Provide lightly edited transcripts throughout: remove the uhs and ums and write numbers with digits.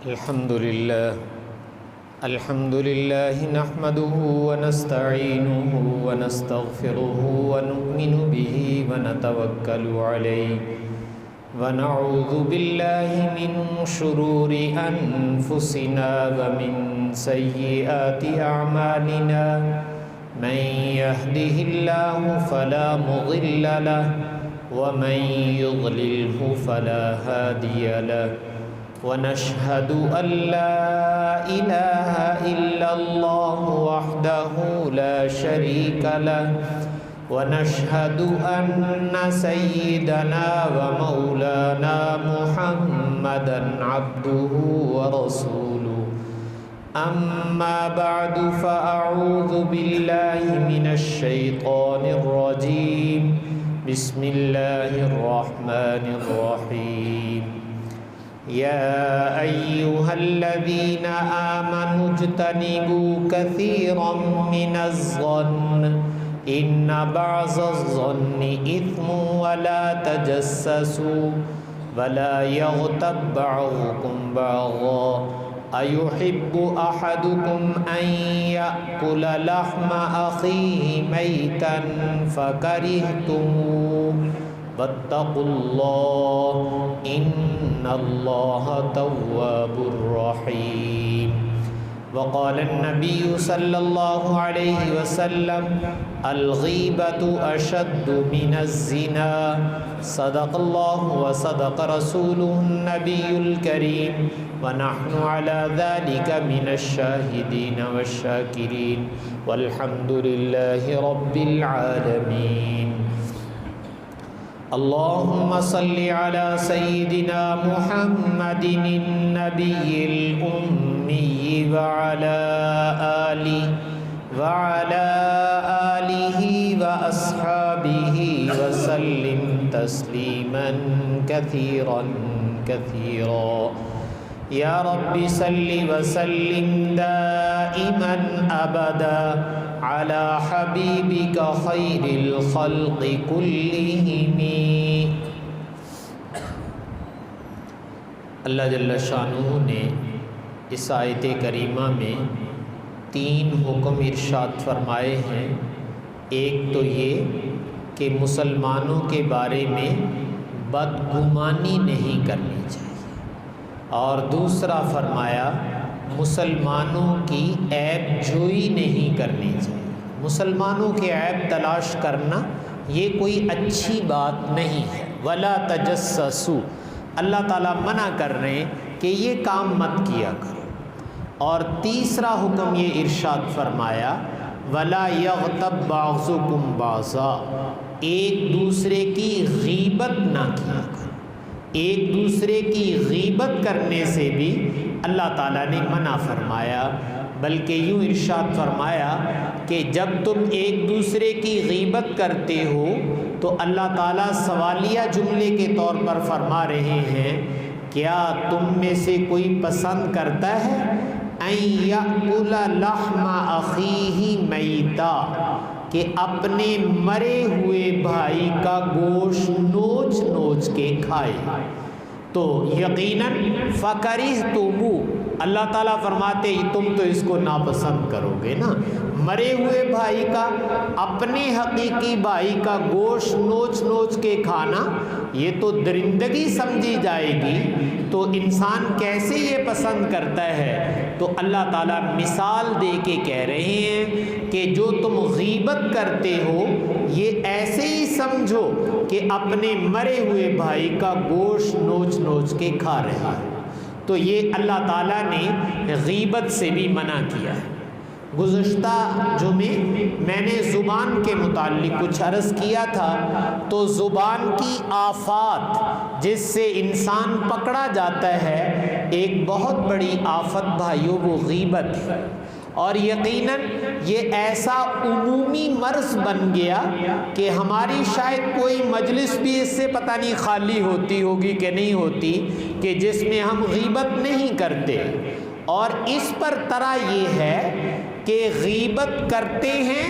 الحمد لله نحمده ونستعينه ونستغفره ونؤمن به ونتوكل عليه ونعوذ بالله من شرور أنفسنا ومن سيئات أعمالنا من يهده الله فلا مضل له ومن يضلله فلا هادي له ونشهد أن لا إله إلا الله وحده لا شريك له ونشهد أن سيدنا ومولانا محمدا عبده ورسوله أما بعد فأعوذ بالله من الشيطان الرجيم بسم الله الرحمن الرحيم يا أيها الذين آمنوا اجتنبوا كثيرا من الظن إن بعض الظن إثم ولا تجسسوا ولا يغتب بعضكم بعضا أيحب أحدكم أن يأكل لحم أخيه ميتا فكرهتموه واتقوا الله إن الله تواب رحيم وقال النبي صلى الله عليه وسلم الغيبة أشد من الزنا صدق الله وصدق رسوله النبي الكريم ونحن على ذلك من الشاهدين والشاكرين والحمد لله رب العالمين اللهم صل على سيدنا محمد النبي الأمي وعلى آله وأصحابه وسلم تسليما كثيرا كثيرا يا رب صل وسلم دائما أبدا على حبيبك خير الخلق كلهم. اللہ جل شانہ نے اس آیت کریمہ میں 3 حکم ارشاد فرمائے ہیں. ایک تو یہ کہ مسلمانوں کے بارے میں بدگمانی نہیں کرنی چاہیے، اور دوسرا فرمایا مسلمانوں کی عیب جوئی نہیں کرنی چاہیے. مسلمانوں کے عیب تلاش کرنا یہ کوئی اچھی بات نہیں ہے. ولا تجسسوا، اللہ تعالیٰ منع کر رہے ہیں کہ یہ کام مت کیا کرو. اور تیسرا حکم یہ ارشاد فرمایا ولا یغتب بعضکم بعضا، ایک دوسرے کی غیبت نہ کیا کرو. ایک دوسرے کی غیبت کرنے سے بھی اللہ تعالیٰ نے منع فرمایا، بلکہ یوں ارشاد فرمایا کہ جب تم ایک دوسرے کی غیبت کرتے ہو تو اللہ تعالیٰ سوالیہ جملے کے طور پر فرما رہے ہیں کیا تم میں سے کوئی پسند کرتا ہے ان یأکل لحم اخیہ میتا، کہ اپنے مرے ہوئے بھائی کا گوشت نوچ نوچ کے کھائے. تو یقیناً فَكَرِهْتُمُوهُ، اللہ تعالیٰ فرماتے تم تو اس کو ناپسند کرو گے نا. مرے ہوئے بھائی کا، اپنے حقیقی بھائی کا گوشت نوچ نوچ کے کھانا یہ تو درندگی سمجھی جائے گی. تو انسان کیسے یہ پسند کرتا ہے؟ تو اللہ تعالیٰ مثال دے کے کہہ رہے ہیں کہ جو تم غیبت کرتے ہو یہ ایسے ہی سمجھو کہ اپنے مرے ہوئے بھائی کا گوشت نوچ نوچ کے کھا رہے ہیں. تو یہ اللہ تعالیٰ نے غیبت سے بھی منع کیا ہے. گزشتہ جمعے میں نے زبان کے متعلق کچھ عرض کیا تھا. تو زبان کی آفات جس سے انسان پکڑا جاتا ہے، ایک بہت بڑی آفت بھائیوں وہ غیبت ہے. اور یقیناً یہ ایسا عمومی مرض بن گیا کہ ہماری شاید کوئی مجلس بھی اس سے پتہ نہیں خالی ہوتی ہوگی کہ نہیں ہوتی کہ جس میں ہم غیبت نہیں کرتے. اور اس پر طرح یہ ہے کہ غیبت کرتے ہیں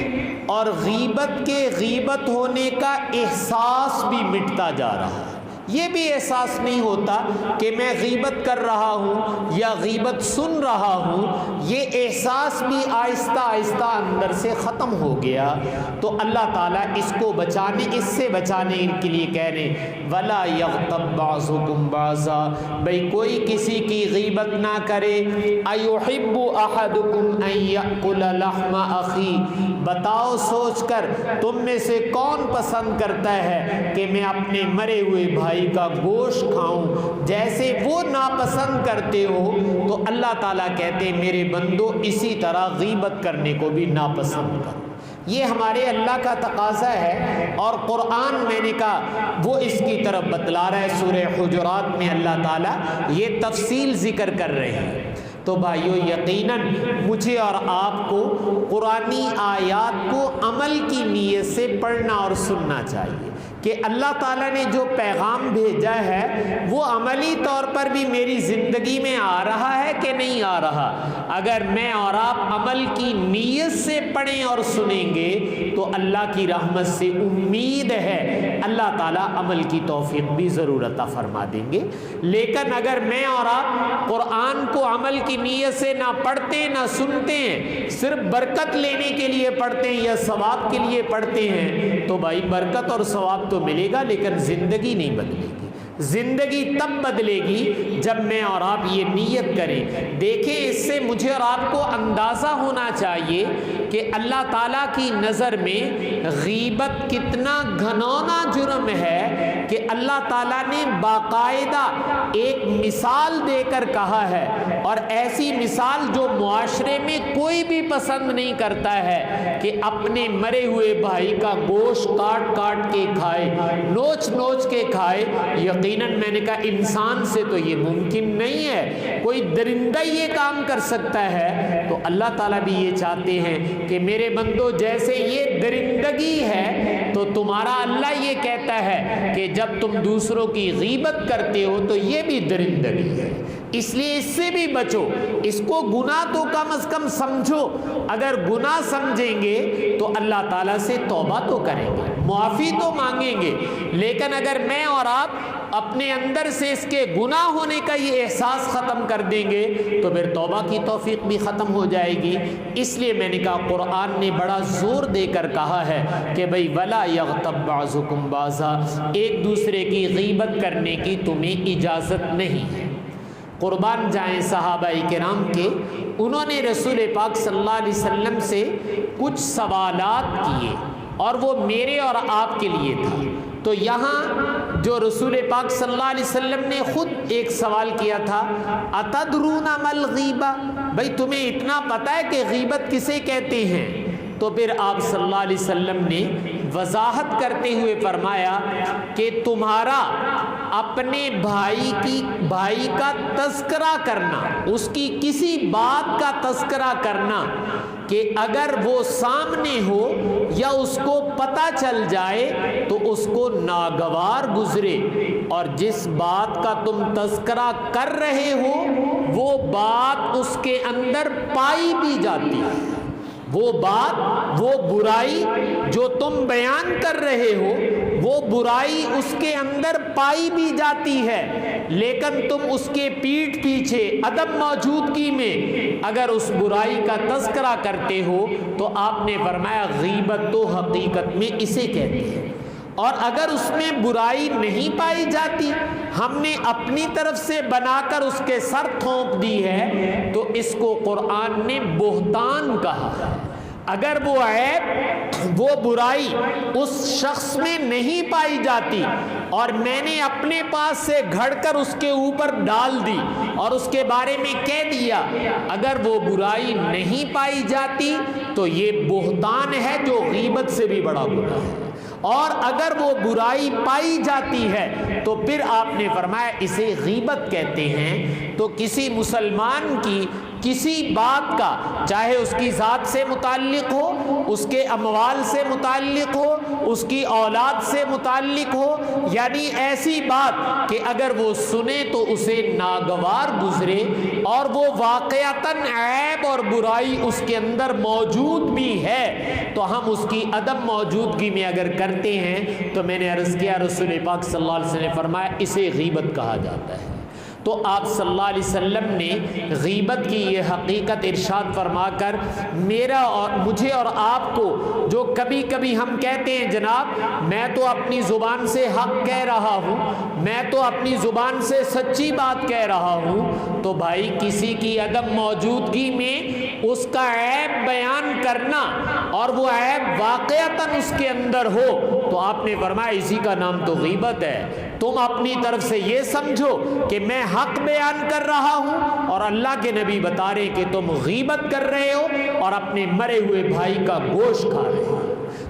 اور غیبت کے غیبت ہونے کا احساس بھی مٹتا جا رہا ہے. یہ بھی احساس نہیں ہوتا کہ میں غیبت کر رہا ہوں یا غیبت سن رہا ہوں، یہ احساس بھی آہستہ آہستہ اندر سے ختم ہو گیا، تو اللہ تعالیٰ اس سے بچانے کے لیے کہہ رہے ہیں وَلَا يَغْتَبْ بَعْضُكُمْ بَعْضًا، بھئی کوئی کسی کی غیبت نہ کرے۔ أَيُحِبُّ أَحَدُكُمْ أَن يَأْكُلَ لَحْمَ أَخِيهِ، بتاؤ سوچ کر تم میں سے کون پسند کرتا ہے کہ میں اپنے مرے ہوئے بھائی کا گوشت کھاؤں؟ جیسے وہ ناپسند کرتے ہو تو اللہ تعالیٰ کہتے ہیں میرے بندو اسی طرح غیبت کرنے کو بھی ناپسند کرو۔ یہ ہمارے اللہ کا تقاضا ہے، اور قرآن میں نے کہا وہ اس کی طرف بتلا رہا ہے۔ سورہ حجرات میں اللہ تعالیٰ یہ تفصیل ذکر کر رہے ہیں۔ تو بھائیو یقیناً مجھے اور آپ کو قرآنی آیات کو عمل کی نیت سے پڑھنا اور سننا چاہیے کہ اللہ تعالیٰ نے جو پیغام بھیجا ہے وہ عملی طور پر بھی میری زندگی میں آ رہا ہے کہ نہیں آ رہا۔ اگر میں اور آپ عمل کی نیت سے پڑھیں اور سنیں گے تو اللہ کی رحمت سے امید ہے اللہ تعالیٰ عمل کی توفیق بھی ضرور عطا فرما دیں گے۔ لیکن اگر میں اور آپ قرآن کو عمل کی نیت سے نہ پڑھتے نہ سنتے ہیں، صرف برکت لینے کے لیے پڑھتے ہیں یا ثواب کے لیے پڑھتے ہیں، تو بھائی برکت اور ثواب تو ملے گا لیکن زندگی نہیں بدلے گی۔ زندگی تب بدلے گی جب میں اور آپ یہ نیت کریں۔ دیکھیں اس سے مجھے اور آپ کو اندازہ ہونا چاہیے کہ اللہ تعالیٰ کی نظر میں غیبت کتنا گھنونا جرم ہے کہ اللہ تعالیٰ نے باقاعدہ ایک مثال دے کر کہا ہے، اور ایسی مثال جو معاشرے میں کوئی بھی پسند نہیں کرتا ہے کہ اپنے مرے ہوئے بھائی کا گوشت کاٹ کاٹ کے کھائے، نوچ نوچ کے کھائے۔ یقیناً میں نے کہا انسان سے تو یہ ممکن نہیں ہے، کوئی درندہ یہ کام کر سکتا ہے۔ تو اللہ تعالیٰ بھی یہ چاہتے ہیں کہ میرے بندو جیسے یہ درندگی ہے تو تمہارا اللہ یہ کہتا ہے کہ جب تم دوسروں کی غیبت کرتے ہو تو یہ بھی درندگی ہے، اس لیے اس سے بھی بچو۔ اس کو گناہ تو کم از کم سمجھو، اگر گناہ سمجھیں گے تو اللہ تعالیٰ سے توبہ تو کریں گے، معافی تو مانگیں گے، لیکن اگر میں اور آپ اپنے اندر سے اس کے گناہ ہونے کا یہ احساس ختم کر دیں گے تو پھر توبہ کی توفیق بھی ختم ہو جائے گی۔ اس لیے میں نے کہا قرآن نے بڑا زور دے کر کہا ہے کہ بھئی وَلَا يَغْتَبْ بَعْضُكُمْ بَعْضًا، ایک دوسرے کی غیبت کرنے کی تمہیں اجازت نہیں ہے۔ قربان جائیں صحابہ کرام کے، انہوں نے رسول پاک صلی اللہ علیہ وسلم سے کچھ سوالات کیے اور وہ میرے اور آپ کے لیے تھا۔ تو یہاں جو رسول پاک صلی اللہ علیہ وسلم نے خود ایک سوال کیا تھا، اتدرون ما الغیبہ، بھئی تمہیں اتنا پتہ ہے کہ غیبت کسے کہتے ہیں؟ تو پھر آپ صلی اللہ علیہ وسلم نے وضاحت کرتے ہوئے فرمایا کہ تمہارا اپنے بھائی کا تذکرہ کرنا، اس کی کسی بات کا تذکرہ کرنا کہ اگر وہ سامنے ہو یا اس کو پتہ چل جائے تو اس کو ناگوار گزرے، اور جس بات کا تم تذکرہ کر رہے ہو وہ بات اس کے اندر پائی بھی جاتی ہے، وہ بات، وہ برائی جو تم بیان کر رہے ہو وہ برائی اس کے اندر پائی بھی جاتی ہے، لیکن تم اس کے پیٹھ پیچھے عدم موجودگی میں اگر اس برائی کا تذکرہ کرتے ہو تو آپ نے فرمایا غیبت تو حقیقت میں اسے کہتے ہیں۔ اور اگر اس میں برائی نہیں پائی جاتی، ہم نے اپنی طرف سے بنا کر اس کے سر تھونپ دی ہے، تو اس کو قرآن نے بہتان کہا ہے۔ اگر وہ عیب، وہ برائی اس شخص میں نہیں پائی جاتی اور میں نے اپنے پاس سے گھڑ کر اس کے اوپر ڈال دی اور اس کے بارے میں کہہ دیا، اگر وہ برائی نہیں پائی جاتی تو یہ بہتان ہے جو غیبت سے بھی بڑا گناہ ہے، اور اگر وہ برائی پائی جاتی ہے تو پھر آپ نے فرمایا اسے غیبت کہتے ہیں۔ تو کسی مسلمان کی کسی بات کا، چاہے اس کی ذات سے متعلق ہو، اس کے اموال سے متعلق ہو، اس کی اولاد سے متعلق ہو، یعنی ایسی بات کہ اگر وہ سنے تو اسے ناگوار گزرے، اور وہ واقعتاً عیب اور برائی اس کے اندر موجود بھی ہے، تو ہم اس کی عدم موجودگی میں اگر کرتے ہیں تو میں نے عرض کیا رسول پاک صلی اللہ علیہ وسلم نے فرمایا اسے غیبت کہا جاتا ہے۔ تو آپ صلی اللہ علیہ وسلم نے غیبت کی یہ حقیقت ارشاد فرما کر میرا اور مجھے اور آپ کو، جو کبھی کبھی ہم کہتے ہیں جناب میں تو اپنی زبان سے حق کہہ رہا ہوں، میں تو اپنی زبان سے سچی بات کہہ رہا ہوں، تو بھائی کسی کی عدم موجودگی میں اس کا عیب بیان کرنا اور وہ عیب واقعتاً اس کے اندر ہو تو آپ نے فرمایا اسی کا نام تو غیبت ہے۔ تم اپنی طرف سے یہ سمجھو کہ میں حق بیان کر رہا ہوں اور اللہ کے نبی بتا رہے کہ تم غیبت کر رہے ہو اور اپنے مرے ہوئے بھائی کا گوشت کھا رہے ہو۔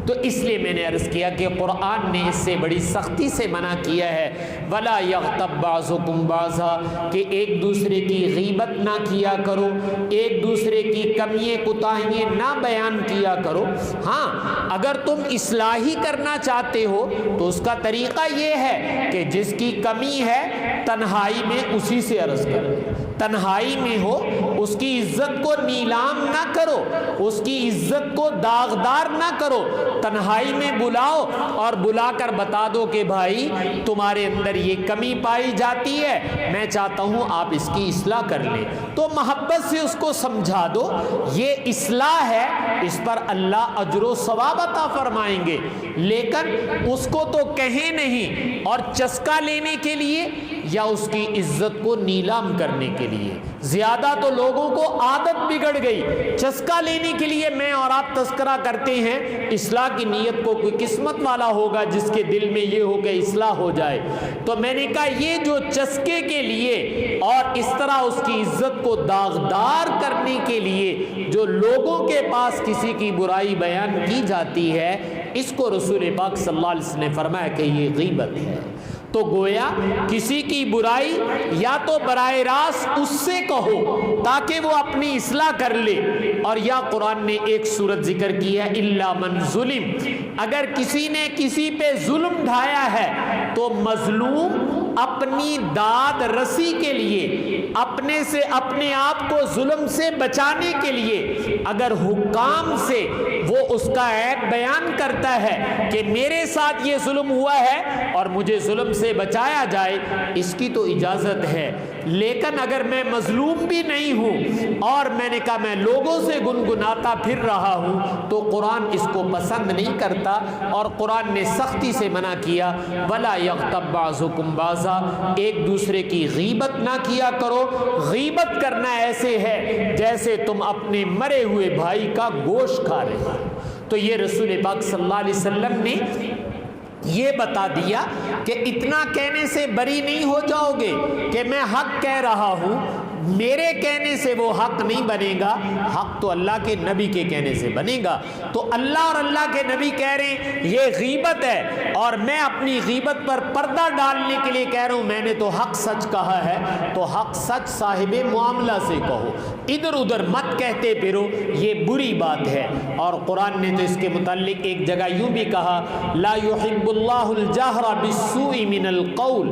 تو اس لیے میں نے عرض کیا کہ قرآن نے اس سے بڑی سختی سے منع کیا ہے، وَلَا يَغْتَبْ بَعْضُكُمْ بَعْضًا، کہ ایک دوسرے کی غیبت نہ کیا کرو، ایک دوسرے کی کمیاں کوتاہیاں نہ بیان کیا کرو۔ ہاں اگر تم اصلاحی کرنا چاہتے ہو تو اس کا طریقہ یہ ہے کہ جس کی کمی ہے تنہائی میں اسی سے عرض کرو، تنہائی میں ہو، اس کی عزت کو نیلام نہ کرو، اس کی عزت کو داغدار نہ کرو، تنہائی میں بلاؤ اور بلا کر بتا دو کہ بھائی تمہارے اندر یہ کمی پائی جاتی ہے، میں چاہتا ہوں آپ اس کی اصلاح کر لیں، تو محبت سے اس کو سمجھا دو، یہ اصلاح ہے، اس پر اللہ اجر و ثواب عطا فرمائیں گے۔ لیکن اس کو تو کہیں نہیں اور چسکا لینے کے لیے یا اس کی عزت کو نیلام کرنے کے لیے۔ زیادہ تو لوگوں کو عادت بگڑ گئی، چسکا لینے کے لیے میں اور آپ تذکرہ کرتے ہیں، اصلاح کی نیت کو کوئی قسمت والا ہوگا جس کے دل میں یہ ہو کہ اصلاح ہو جائے۔ تو میں نے کہا یہ جو چسکے کے لیے اور اس طرح اس کی عزت کو داغدار کرنے کے لیے جو لوگوں کے پاس کسی کی برائی بیان کی جاتی ہے، اس کو رسول پاک صلی اللہ علیہ وسلم نے فرمایا کہ یہ غیبت ہے۔ تو گویا کسی کی برائی یا تو براہ راست اس سے کہو تاکہ وہ اپنی اصلاح کر لے، اور یا قرآن نے ایک صورت ذکر کی ہے الا من ظلم، اگر کسی نے کسی پہ ظلم ڈھایا ہے تو مظلوم اپنی داد رسی کے لیے، اپنے سے اپنے آپ کو ظلم سے بچانے کے لیے اگر حکام سے وہ اس کا عیب بیان کرتا ہے کہ میرے ساتھ یہ ظلم ہوا ہے اور مجھے ظلم سے بچایا جائے، اس کی تو اجازت ہے۔ لیکن اگر میں مظلوم بھی نہیں ہوں اور میں نے کہا میں لوگوں سے گنگناتا پھر رہا ہوں تو قرآن اس کو پسند نہیں کرتا، اور قرآن نے سختی سے منع کیا وَلَا يَغْتَبْ بَعْضُكُمْ بَعْضًا، ایک دوسرے کی غیبت نہ کیا کرو۔ غیبت کرنا ایسے ہے جیسے تم اپنے مرے ہوئے بھائی کا گوشت کھا رہے ہو۔ تو یہ رسول پاک صلی اللہ علیہ وسلم نے یہ بتا دیا کہ اتنا کہنے سے بری نہیں ہو جاؤ گے کہ میں حق کہہ رہا ہوں، میرے کہنے سے وہ حق نہیں بنے گا، حق تو اللہ کے نبی کے کہنے سے بنے گا۔ تو اللہ اور اللہ کے نبی کہہ رہے ہیں یہ غیبت ہے اور میں اپنی غیبت پر پردہ ڈالنے کے لیے کہہ رہا ہوں میں نے تو حق سچ کہا ہے، تو حق سچ صاحب معاملہ سے کہو، ادھر ادھر مت کہتے پھرو، یہ بری بات ہے۔ اور قرآن نے تو اس کے متعلق ایک جگہ یوں بھی کہا لا يحب اللہ الجہر بالسوء من القول،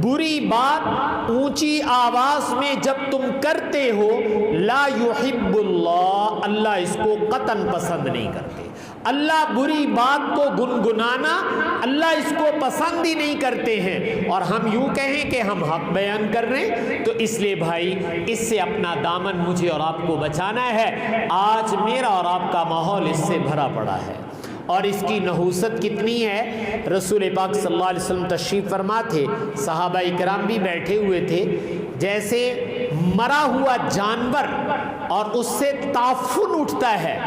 بری بات اونچی آواز میں جب تم کرتے ہو لا يحب اللہ، اللہ اس کو قطعاً پسند نہیں کرتے۔ اللہ بری بات کو گنگنانا اللہ اس کو پسند ہی نہیں کرتے ہیں، اور ہم یوں کہیں کہ ہم حق بیان کر رہے ہیں۔ تو اس لیے بھائی اس سے اپنا دامن مجھے اور آپ کو بچانا ہے۔ آج میرا اور آپ کا ماحول اس سے بھرا پڑا ہے، اور اس کی نحوست کتنی ہے۔ رسول پاک صلی اللہ علیہ وسلم تشریف فرما تھے، صحابہ کرام بھی بیٹھے ہوئے تھے، جیسے مرا ہوا جانور اور اس سے تعفن اٹھتا ہے،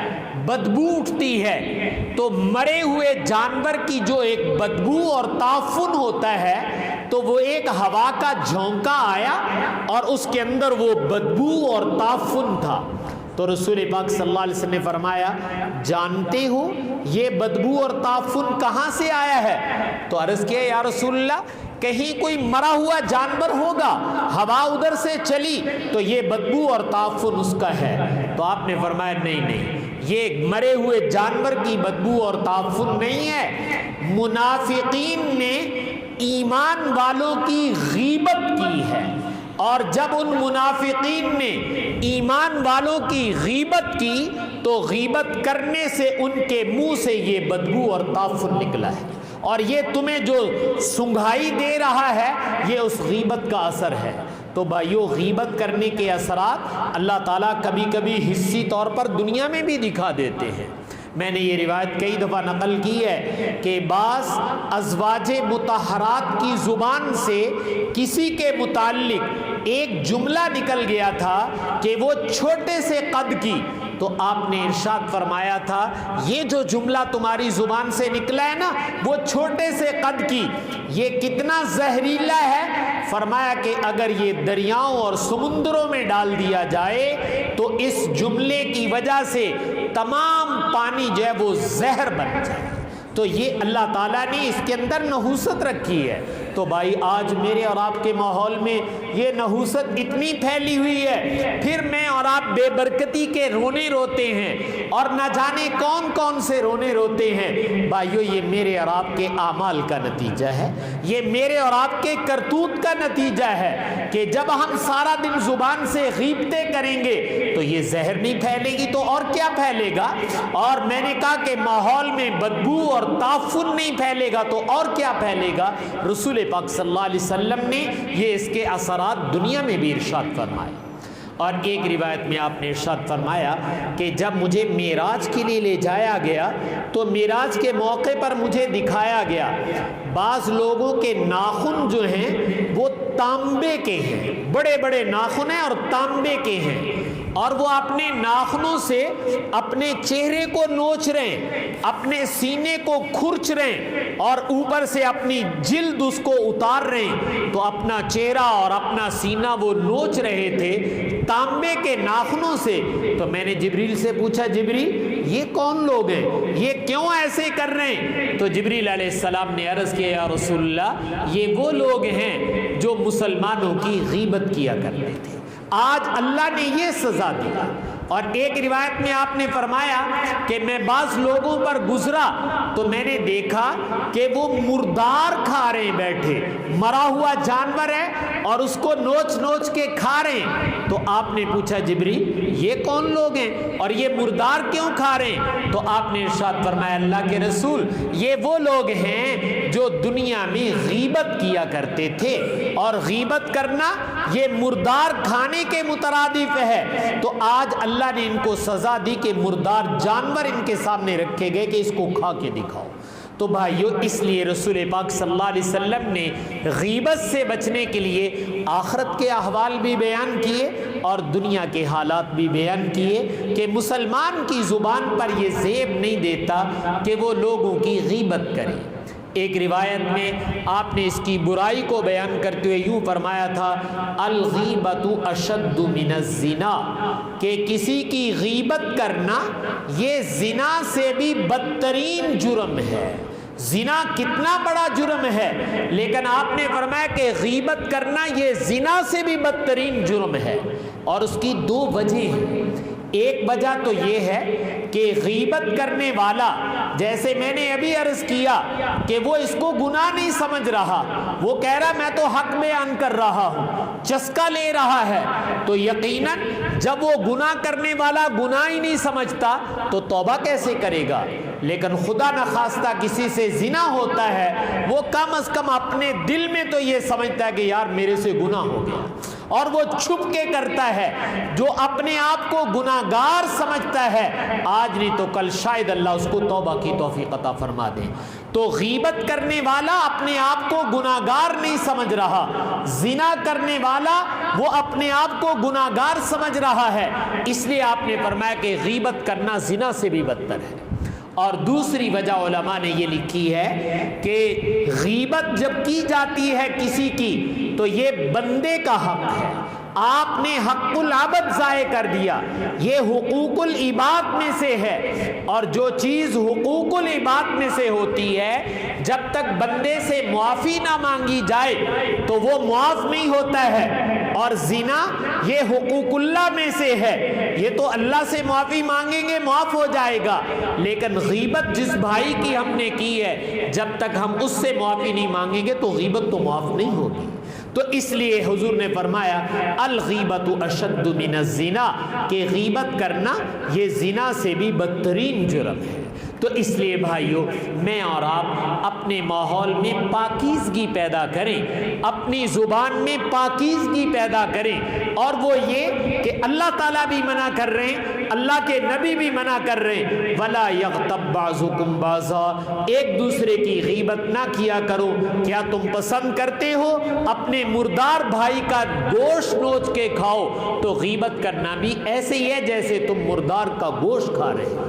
بدبو اٹھتی ہے، تو مرے ہوئے جانور کی جو ایک بدبو اور تعفن ہوتا ہے تو وہ ایک ہوا کا جھونکا آیا اور اس کے اندر وہ بدبو اور تعفن تھا۔ تو رسول پاک صلی اللہ علیہ وسلم نے فرمایا جانتے ہو یہ بدبو اور تعفن کہاں سے آیا ہے؟ تو عرض کیا یا رسول اللہ کہیں کوئی مرا ہوا جانور ہوگا، ہوا ادھر سے چلی تو یہ بدبو اور تعفن اس کا ہے۔ تو آپ نے فرمایا نہیں، یہ مرے ہوئے جانور کی بدبو اور تعفن نہیں ہے، منافقین نے ایمان والوں کی غیبت کی ہے، اور جب ان منافقین نے ایمان والوں کی غیبت کی تو غیبت کرنے سے ان کے منہ سے یہ بدبو اور تعفن نکلا ہے، اور یہ تمہیں جو سنگھائی دے رہا ہے یہ اس غیبت کا اثر ہے۔ تو بھائیو، غیبت کرنے کے اثرات اللہ تعالیٰ کبھی کبھی حصی طور پر دنیا میں بھی دکھا دیتے ہیں۔ میں نے یہ روایت کئی دفعہ نقل کی ہے کہ بعض ازواج مطہرات کی زبان سے کسی کے متعلق ایک جملہ نکل گیا تھا کہ وہ چھوٹے سے قد کی، تو آپ نے ارشاد فرمایا تھا یہ جو جملہ تمہاری زبان سے نکلا ہے نا وہ چھوٹے سے قد کی، یہ کتنا زہریلا ہے۔ فرمایا کہ اگر یہ دریاؤں اور سمندروں میں ڈال دیا جائے تو اس جملے کی وجہ سے تمام پانی جو ہے وہ زہر بن جائے۔ تو یہ اللہ تعالیٰ نے اس کے اندر نحوست رکھی ہے۔ تو بھائی آج میرے اور آپ کے ماحول میں یہ نحوست اتنی پھیلی ہوئی ہے، پھر میں اور آپ بے برکتی کے رونے روتے ہیں اور نہ جانے کون کون سے رونے روتے ہیں۔ بھائیو، یہ میرے اور آپ کے اعمال کا نتیجہ ہے، یہ میرے اور آپ کے کرتوت کا نتیجہ ہے کہ جب ہم سارا دن زبان سے غیبتیں کریں گے تو یہ زہر نہیں پھیلے گی تو اور کیا پھیلے گا؟ اور میں نے کہا کہ ماحول میں بدبو اور تعفن نہیں پھیلے گا تو اور کیا پھیلے گا؟ رسول پاک صلی اللہ علیہ وسلم نے یہ اس کے اثرات دنیا میں بھی ارشاد فرمائے۔ اور ایک روایت میں آپ نے ارشاد فرمایا کہ جب مجھے معراج کے لیے لے جایا گیا تو معراج کے موقع پر مجھے دکھایا گیا بعض لوگوں کے ناخن جو ہیں وہ تانبے کے ہیں، بڑے بڑے ناخن ہیں اور تانبے کے ہیں، اور وہ اپنے ناخنوں سے اپنے چہرے کو نوچ رہے ہیں، اپنے سینے کو کھرچ رہے ہیں اور اوپر سے اپنی جلد اس کو اتار رہے ہیں۔ تو اپنا چہرہ اور اپنا سینہ وہ نوچ رہے تھے تانبے کے ناخنوں سے۔ تو میں نے جبریل سے پوچھا، جبریل یہ کون لوگ ہیں، یہ کیوں ایسے کر رہے ہیں؟ تو جبریل علیہ السلام نے عرض کیا، یا رسول اللہ یہ وہ لوگ ہیں جو مسلمانوں کی غیبت کیا کرتے تھے، آج اللہ نے یہ سزا دیا۔ اور ایک روایت میں آپ نے فرمایا کہ میں بعض لوگوں پر گزرا تو میں نے دیکھا کہ وہ مردار کھا رہے ہیں، بیٹھے مرا ہوا جانور ہے اور اس کو نوچ نوچ کے کھا رہے ہیں۔ تو آپ نے پوچھا جبریل یہ کون لوگ ہیں اور یہ مردار کیوں کھا رہے ہیں؟ تو آپ نے ارشاد فرمایا، اللہ کے رسول یہ وہ لوگ ہیں جو دنیا میں غیبت کیا کرتے تھے، اور غیبت کرنا یہ مردار کھانے کے مترادف ہے۔ تو آج اللہ نے ان کو سزا دی کہ مردار جانور ان کے سامنے رکھے گئے کہ اس کو کھا کے دکھاؤ۔ تو بھائیو، اس لیے رسول پاک صلی اللہ علیہ وسلم نے غیبت سے بچنے کے لیے آخرت کے احوال بھی بیان کیے اور دنیا کے حالات بھی بیان کیے کہ مسلمان کی زبان پر یہ زیب نہیں دیتا کہ وہ لوگوں کی غیبت کرے۔ ایک روایت میں آپ نے اس کی برائی کو بیان کرتے ہوئے یوں فرمایا تھا، الغیبۃ اشد من الزنا، کہ کسی کی غیبت کرنا یہ زنا سے بھی بدترین جرم ہے۔ زنا کتنا بڑا جرم ہے، لیکن آپ نے فرمایا کہ غیبت کرنا یہ زنا سے بھی بدترین جرم ہے، اور اس کی دو وجہ ہیں۔ ایک وجہ تو یہ ہے کہ غیبت کرنے والا، جیسے میں نے ابھی عرض کیا کہ وہ اس کو گناہ نہیں سمجھ رہا، وہ کہہ رہا میں تو حق بیان کر رہا ہوں، چسکا لے رہا ہے، تو یقیناً جب وہ گناہ کرنے والا گناہ ہی نہیں سمجھتا تو توبہ کیسے کرے گا؟ لیکن خدا نخواستہ کسی سے زنا ہوتا ہے، وہ کم از کم اپنے دل میں تو یہ سمجھتا ہے کہ یار میرے سے گناہ ہو گیا، اور وہ چھپ کے کرتا ہے۔ جو اپنے آپ کو گناہگار سمجھتا ہے، آج نہیں تو کل شاید اللہ اس کو توبہ کی توفیق عطا فرما دے۔ تو غیبت کرنے والا اپنے آپ کو گناہگار نہیں سمجھ رہا، زنا کرنے والا وہ اپنے آپ کو گناہگار سمجھ رہا ہے، اس لیے آپ نے فرمایا کہ غیبت کرنا زنا سے بھی بدتر ہے۔ اور دوسری وجہ علماء نے یہ لکھی ہے کہ غیبت جب کی جاتی ہے کسی کی تو یہ بندے کا حق ہے، آپ نے حق العبد ضائع کر دیا، یہ حقوق العباد میں سے ہے، اور جو چیز حقوق العباد میں سے ہوتی ہے جب تک بندے سے معافی نہ مانگی جائے تو وہ معاف نہیں ہوتا ہے۔ اور زنا یہ حقوق اللہ میں سے ہے، یہ تو اللہ سے معافی مانگیں گے معاف ہو جائے گا، لیکن غیبت جس بھائی کی ہم نے کی ہے جب تک ہم اس سے معافی نہیں مانگیں گے تو غیبت تو معاف نہیں ہوگی۔ تو اس لیے حضور نے فرمایا الغیبت اشد من الزنا، کہ غیبت کرنا یہ زنا سے بھی بدترین جرم ہے۔ تو اس لیے بھائیو، میں اور آپ اپنے ماحول میں پاکیزگی پیدا کریں، اپنی زبان میں پاکیزگی پیدا کریں، اور وہ یہ کہ اللہ تعالیٰ بھی منع کر رہے ہیں، اللہ کے نبی بھی منع کر رہے ہیں، وَلَا يَغْتَبْ بَعْضُكُمْ بَعْضًا، ایک دوسرے کی غیبت نہ کیا کرو۔ کیا تم پسند کرتے ہو اپنے مردار بھائی کا گوشت نوچ کے کھاؤ؟ تو غیبت کرنا بھی ایسے ہی ہے جیسے تم مردار کا گوشت کھا رہے ہو۔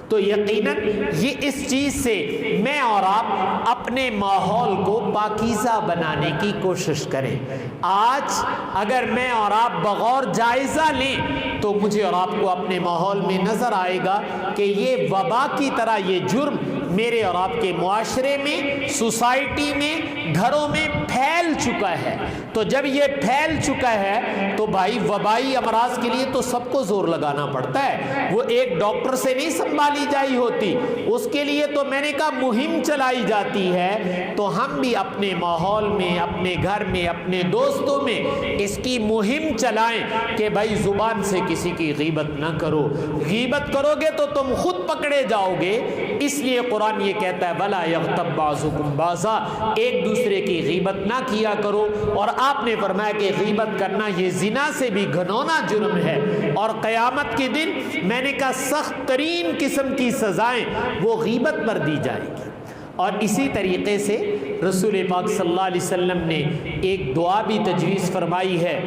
تو یقیناً یہ اس چیز سے میں اور آپ اپنے ماحول کو پاکیزہ بنانے کی کوشش کریں۔ آج اگر میں اور آپ بغور جائزہ لیں تو مجھے اور آپ کو اپنے ماحول میں نظر آئے گا کہ یہ وبا کی طرح یہ جرم میرے اور آپ کے معاشرے میں، سوسائٹی میں، گھروں میں پھیل چکا ہے۔ تو جب یہ پھیل چکا ہے تو بھائی وبائی امراض کے لیے تو سب کو زور لگانا پڑتا ہے، وہ ایک ڈاکٹر سے نہیں سنبھالی جائی ہوتی، اس کے لیے تو میں نے کہا مہم چلائی جاتی ہے۔ تو ہم بھی اپنے ماحول میں، اپنے گھر میں، اپنے دوستوں میں اس کی مہم چلائیں کہ بھائی زبان سے کسی کی غیبت نہ کرو، غیبت کرو گے تو تم خود پکڑے جاؤ گے۔ اس لیے قرآن یہ کہتا ہے وَلَا يَغْتَبْ بَعْضُكُمْ بَعْضًا، ایک دوسرے کی غیبت نہ کیا کرو۔ اور آپ نے فرمایا کہ غیبت کرنا یہ زنا سے بھی گھنونا جرم ہے، اور قیامت کے دن میں نے کہا سخت ترین قسم کی سزائیں وہ غیبت پر دی جائیں گی۔ اور اسی طریقے سے رسول پاک صلی اللہ علیہ وسلم نے ایک دعا بھی تجویز فرمائی ہے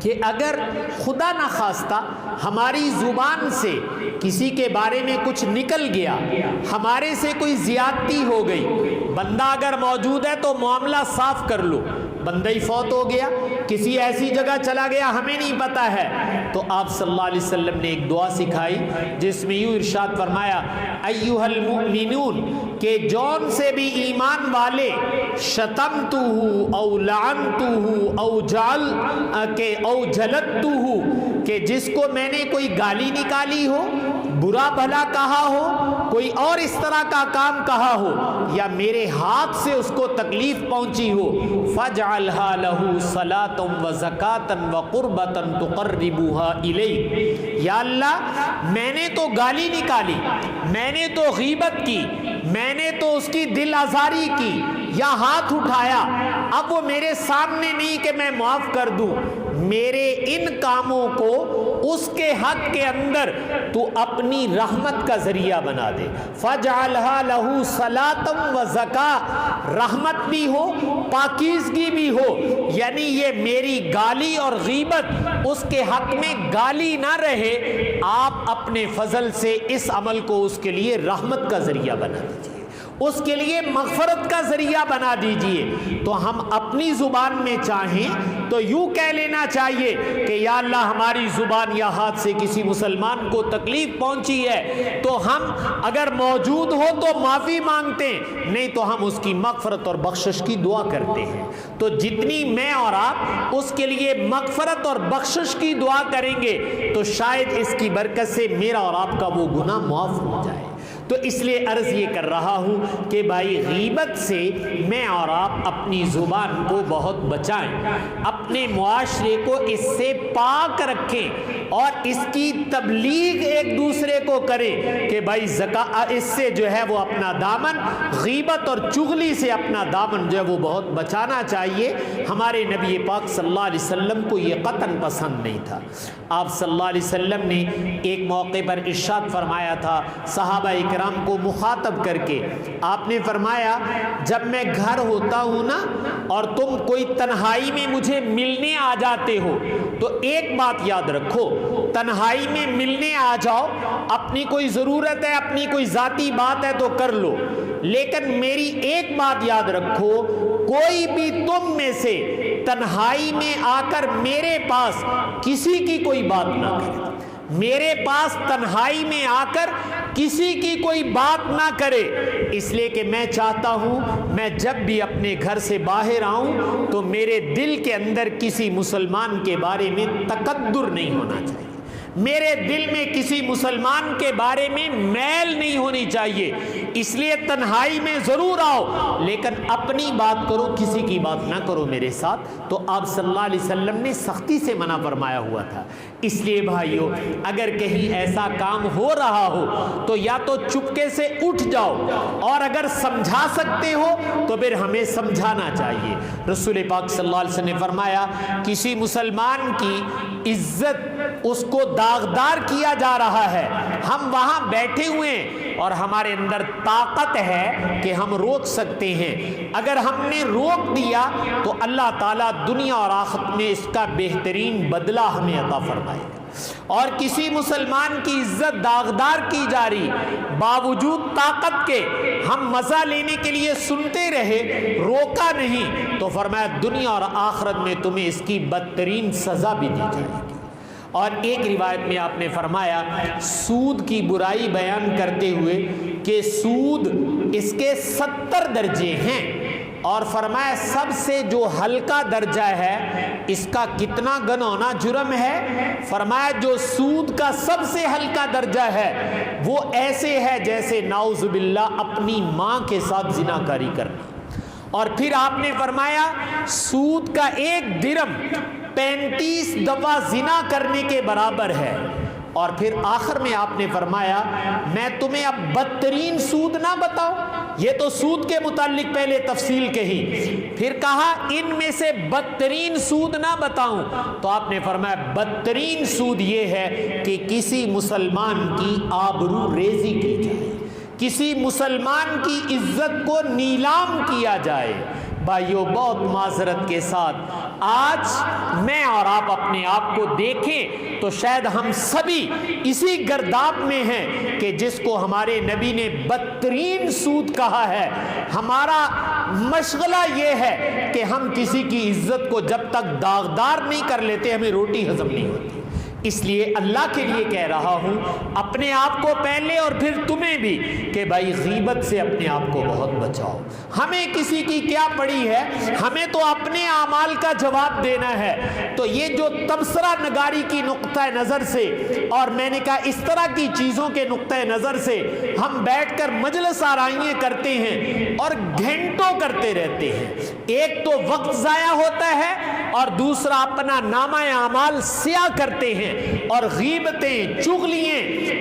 کہ اگر خدا نخواستہ ہماری زبان سے کسی کے بارے میں کچھ نکل گیا، ہمارے سے کوئی زیادتی ہو گئی، بندہ اگر موجود ہے تو معاملہ صاف کر لو، بندہ ہی فوت ہو گیا، کسی ایسی جگہ چلا گیا ہمیں نہیں پتا ہے، تو آپ صلی اللہ علیہ وسلم نے ایک دعا سکھائی جس میں یوں ارشاد فرمایا ایھا المؤمنون، کہ جون سے بھی ایمان والے شتمتہ او لعنتہ او جلدتہ، کہ جس کو میں نے کوئی گالی نکالی ہو، برا بھلا کہا ہو، کوئی اور اس طرح کا کام کہا ہو، یا میرے ہاتھ سے اس کو تکلیف پہنچی ہو، فاجعلھا لہ صلاۃ و زکاۃ و قربۃ تقربھا الیک، یا اللہ میں نے تو گالی نکالی، میں نے تو غیبت کی، میں نے تو اس کی دل آزاری کی یا ہاتھ اٹھایا، اب وہ میرے سامنے نہیں کہ میں معاف کر دوں، میرے ان کاموں کو اس کے حق کے اندر تو اپنی رحمت کا ذریعہ بنا دے۔ فَاجْعَلْهَا لَهُ صَلَاةً وَزَكَاةً، رحمت بھی ہو، پاکیزگی بھی ہو، یعنی یہ میری گالی اور غیبت اس کے حق میں گالی نہ رہے، آپ اپنے فضل سے اس عمل کو اس کے لیے رحمت کا ذریعہ بنا دیجیے، اس کے لیے مغفرت کا ذریعہ بنا دیجئے۔ تو ہم اپنی زبان میں چاہیں تو یوں کہہ لینا چاہیے کہ یا اللہ ہماری زبان یا ہاتھ سے کسی مسلمان کو تکلیف پہنچی ہے تو ہم اگر موجود ہو تو معافی مانگتے ہیں، نہیں تو ہم اس کی مغفرت اور بخشش کی دعا کرتے ہیں۔ تو جتنی میں اور آپ اس کے لیے مغفرت اور بخشش کی دعا کریں گے تو شاید اس کی برکت سے میرا اور آپ کا وہ گناہ معاف ہو جائے۔ تو اس لیے عرض یہ کر رہا ہوں کہ بھائی غیبت سے میں اور آپ اپنی زبان کو بہت بچائیں، اپنے معاشرے کو اس سے پاک رکھیں اور اس کی تبلیغ ایک دوسرے کو کریں کہ بھائی اس سے جو ہے وہ اپنا دامن، غیبت اور چغلی سے اپنا دامن جو ہے وہ بہت بچانا چاہیے۔ ہمارے نبی پاک صلی اللہ علیہ وسلم کو یہ قطعاً پسند نہیں تھا۔ آپ صلی اللہ علیہ وسلم نے ایک موقع پر ارشاد فرمایا تھا صحابہ اکرام کو مخاطب کر کے، آپ نے فرمایا جب میں گھر ہوتا ہوں نا اور تم کوئی تنہائی میں مجھے ملنے آ جاتے ہو تو ایک بات یاد رکھو، تنہائی میں ملنے آ جاؤ، اپنی کوئی ضرورت ہے، اپنی کوئی ذاتی بات ہے تو کر لو، لیکن میری ایک بات یاد رکھو، کوئی بھی تم میں سے تنہائی میں آ کر میرے پاس کسی کی کوئی بات نہ کرے، میرے پاس تنہائی میں آ کر کسی کی کوئی بات نہ کرے، اس لیے کہ میں چاہتا ہوں میں جب بھی اپنے گھر سے باہر آؤں تو میرے دل کے اندر کسی مسلمان کے بارے میں تکبر نہیں ہونا چاہیے، میرے دل میں کسی مسلمان کے بارے میں میل نہیں ہونی چاہیے، اس لیے تنہائی میں ضرور آؤ لیکن اپنی بات کرو، کسی کی بات نہ کرو میرے ساتھ۔ تو آپ صلی اللہ علیہ وسلم نے سختی سے منع فرمایا ہوا تھا۔ اس لیے بھائیو، اگر کہیں ایسا کام ہو رہا ہو تو یا تو چپکے سے اٹھ جاؤ، اور اگر سمجھا سکتے ہو تو پھر ہمیں سمجھانا چاہیے۔ رسول پاک صلی اللہ علیہ وسلم نے فرمایا کسی مسلمان کی عزت اس کو داغدار کیا جا رہا ہے، ہم وہاں بیٹھے ہوئے ہیں اور ہمارے اندر طاقت ہے کہ ہم روک سکتے ہیں، اگر ہم نے روک دیا تو اللہ تعالیٰ دنیا اور آخرت میں اس کا بہترین بدلہ ہمیں عطا فرمائے گا۔ اور کسی مسلمان کی عزت داغدار کی جا رہی، باوجود طاقت کے ہم مزہ لینے کے لیے سنتے رہے، روکا نہیں، تو فرمایا دنیا اور آخرت میں تمہیں اس کی بدترین سزا بھی دی جائے گی۔ اور ایک روایت میں آپ نے فرمایا سود کی برائی بیان کرتے ہوئے کہ سود اس کے 70 درجے ہیں، اور فرمایا سب سے جو ہلکا درجہ ہے اس کا کتنا گنونا جرم ہے؟ فرمایا جو سود کا سب سے ہلکا درجہ ہے وہ ایسے ہے جیسے نعوذ باللہ اپنی ماں کے ساتھ زناکاری کرنا۔ اور پھر آپ نے فرمایا سود کا 1 درم 35 دفعہ زنا کرنے کے برابر ہے۔ اور پھر آخر میں آپ نے فرمایا میں تمہیں اب بدترین سود نہ بتاؤں، یہ تو سود کے متعلق پہلے تفصیل کہی، پھر کہا ان میں سے بدترین سود نہ بتاؤں، تو آپ نے فرمایا بدترین سود یہ ہے کہ کسی مسلمان کی آبرو ریزی کی جائے، کسی مسلمان کی عزت کو نیلام کیا جائے۔ بھائیو بہت معذرت کے ساتھ آج میں اور آپ اپنے آپ کو دیکھیں تو شاید ہم سبھی اسی گرداب میں ہیں کہ جس کو ہمارے نبی نے بدترین سود کہا ہے۔ ہمارا مشغلہ یہ ہے کہ ہم کسی کی عزت کو جب تک داغدار نہیں کر لیتے ہمیں روٹی ہضم نہیں ہوتی۔ اس لیے اللہ کے لیے کہہ رہا ہوں اپنے آپ کو پہلے اور پھر تمہیں بھی کہ بھائی غیبت سے اپنے آپ کو بہت بچاؤ۔ ہمیں کسی کی کیا پڑی ہے، ہمیں تو اپنے اعمال کا جواب دینا ہے۔ تو یہ جو تبصرہ نگاری کی نقطہ نظر سے اور میں نے کہا اس طرح کی چیزوں کے نقطہ نظر سے ہم بیٹھ کر مجلس آرائیاں کرتے ہیں اور گھنٹوں کرتے رہتے ہیں، ایک تو وقت ضائع ہوتا ہے اور دوسرا اپنا نامہ اعمال سیاہ کرتے ہیں اور غیبتیں چغلیاں،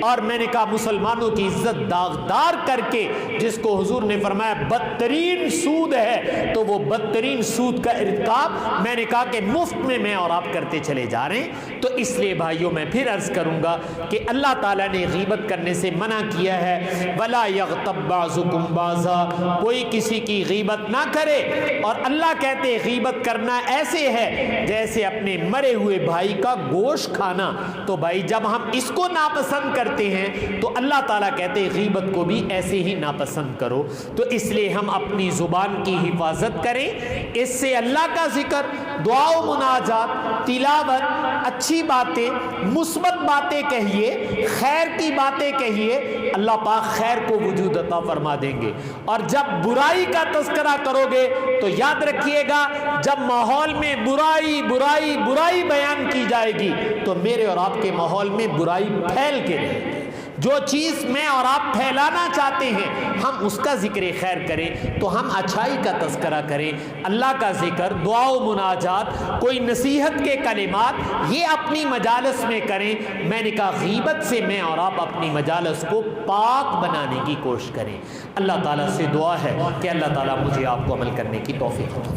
اور میں نے کہا مسلمانوں کی عزت داغدار کر کے جس کو حضور نے فرمایا بدترین سود ہے، تو وہ بدترین سود کا ارتکاب میں نے کہا کہ مفت میں اور آپ کرتے چلے جا رہے ہیں۔ تو اس لیے بھائیوں میں پھر عرض کروں گا کہ اللہ تعالیٰ نے غیبت کرنے سے منع کیا ہے، وَلَا يَغْتَبْ بَعْضُكُمْ بَعْضًا، کوئی کسی کی غیبت نہ کرے۔ اور اللہ کہتے غیبت کرنا ایسے ہے جیسے اپنے مرے ہوئے بھائی کا گوشت کھانا۔ تو بھائی جب ہم اس کو ناپسند کرتے ہیں تو اللہ تعالیٰ کہتے ہیں غیبت کو بھی ایسے ہی ناپسند کرو۔ تو اس لیے ہم اپنی زبان کی حفاظت کریں، اس سے اللہ کا ذکر، دعا و مناجات، تلاوت، اچھی باتیں، مثبت باتیں کہیے، خیر کی باتیں کہیے، اللہ پاک خیر کو وجود عطا فرما دیں گے۔ اور جب برائی کا تذکرہ کرو گے تو یاد رکھیے گا جب ماحول میں برائی برائی برائی بیان کی جائے گی تو میرے اور آپ کے ماحول میں برائی پھیل کے رہے گی۔ جو چیز میں اور آپ پھیلانا چاہتے ہیں ہم اس کا ذکر خیر کریں تو ہم اچھائی کا تذکرہ کریں، اللہ کا ذکر، دعا و مناجات، کوئی نصیحت کے کلمات، یہ اپنی مجالس میں کریں۔ میں نے کہا غیبت سے میں اور آپ اپنی مجالس کو پاک بنانے کی کوشش کریں۔ اللہ تعالیٰ سے دعا ہے کہ اللہ تعالیٰ مجھے آپ کو عمل کرنے کی توفیق عطا فرمائے۔